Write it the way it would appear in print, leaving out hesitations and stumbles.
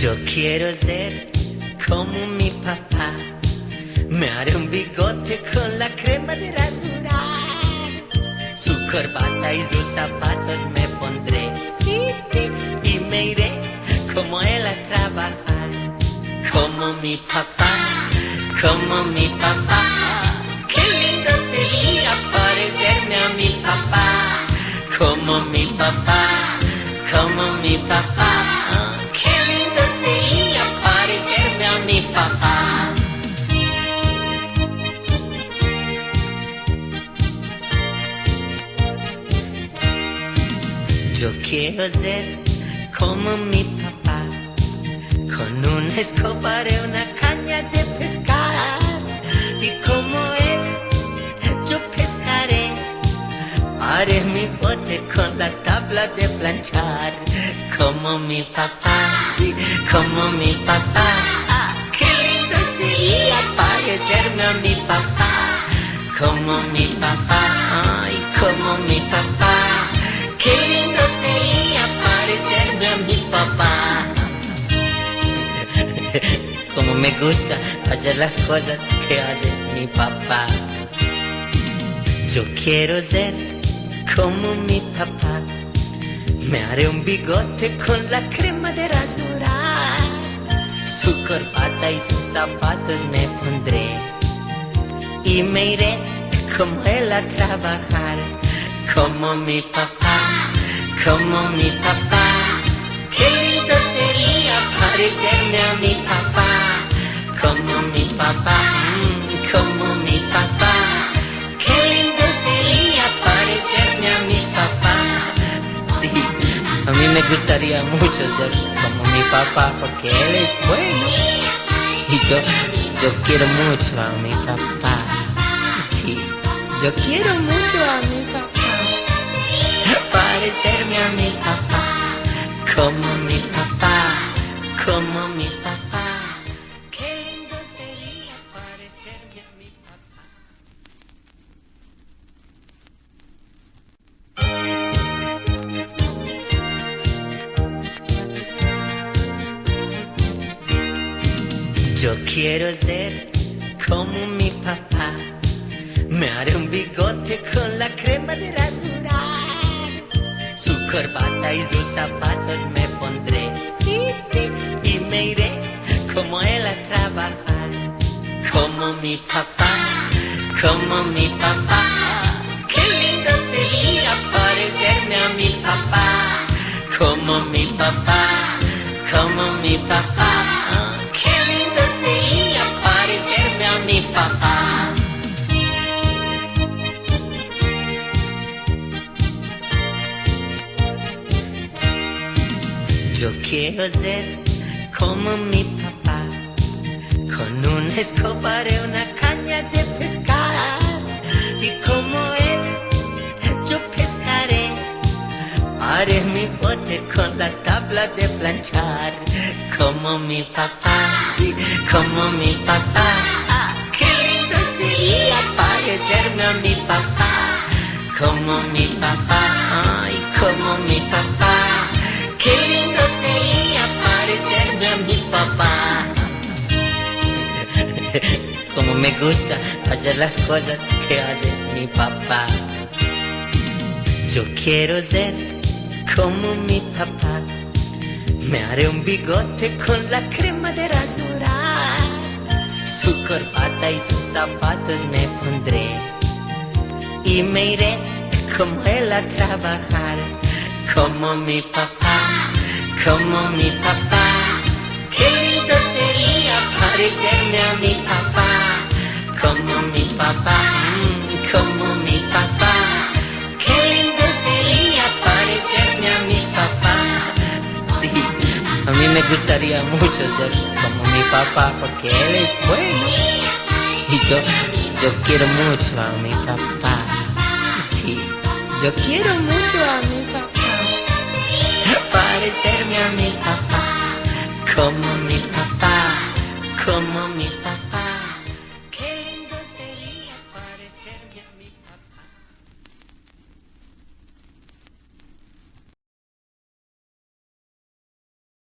Yo quiero ser como mi papá. Me haré un bigote con la crema de rasurar. Su corbata y sus zapatos me pondré. Sí, sí, y me iré como él a trabajar. Como mi papá, como mi papá. Qué lindo sería parecerme a mi papá. Como mi papá, como mi papá. Qué lindo sería parecerme a mi papá. Yo quiero ser como mi papá, con una escoba y una caña de pescar. Y como él, yo pescaré. Haré mi bote con la tabla de planchar. Como mi papá, como mi papá. Qué lindo sería parecerme a mi papá. Como mi papá, ay, como mi papá. Qué lindo sería parecerme a mi papá. Como me gusta hacer las cosas que hace mi papá. Yo quiero ser como mi papá. Me haré un bigote con la crema de rasurar. Su corbata y sus zapatos me pondré. Y me iré como él a trabajar. Como mi papá, como mi papá. Qué lindo sería parecerme a mi papá. Como mi papá, como mi papá. Qué lindo sería parecerme a mi papá. Sí, a mí me gustaría mucho ser como mi papá porque él es bueno. Y yo quiero mucho a mi papá. Sí, yo quiero mucho a mi papá. Parecerme a mi papá, como mi papá, como mi papá. Qué lindo sería parecerme a mi papá. Yo quiero ser como mi papá. Me haré un bigote con la crema de rasurar. Su corbata y sus zapatos me pondré. Sí, sí, y me iré como él a trabajar. Como mi papá, como mi papá. Qué lindo sería parecerme a mi papá. Como mi papá, como mi papá. Qué lindo sería parecerme a mi papá. Yo quiero ser como mi papá, con una escoba y una caña de pescar. Y como él, yo pescaré. Haré mi bote con la tabla de planchar. Como mi papá, como mi papá. Qué lindo sería parecerme a mi papá. Como mi papá, ay, como mi papá. Qué lindo sería parecerme a mi papá. Como me gusta hacer las cosas que hace mi papá. Yo quiero ser como mi papá. Me haré un bigote con la crema de rasurar. Su corbata y sus zapatos me pondré. Y me iré como él a trabajar. Como mi papá, como mi papá. Qué lindo sería parecerme a mi papá. Como mi papá, como mi papá. Qué lindo sería parecerme a mi papá. Sí, a mí me gustaría mucho ser como mi papá porque él es bueno. Y yo quiero mucho a mi papá. Sí, yo quiero mucho a mi papá. Parecerme a mi papá, como mi papá, como mi papá.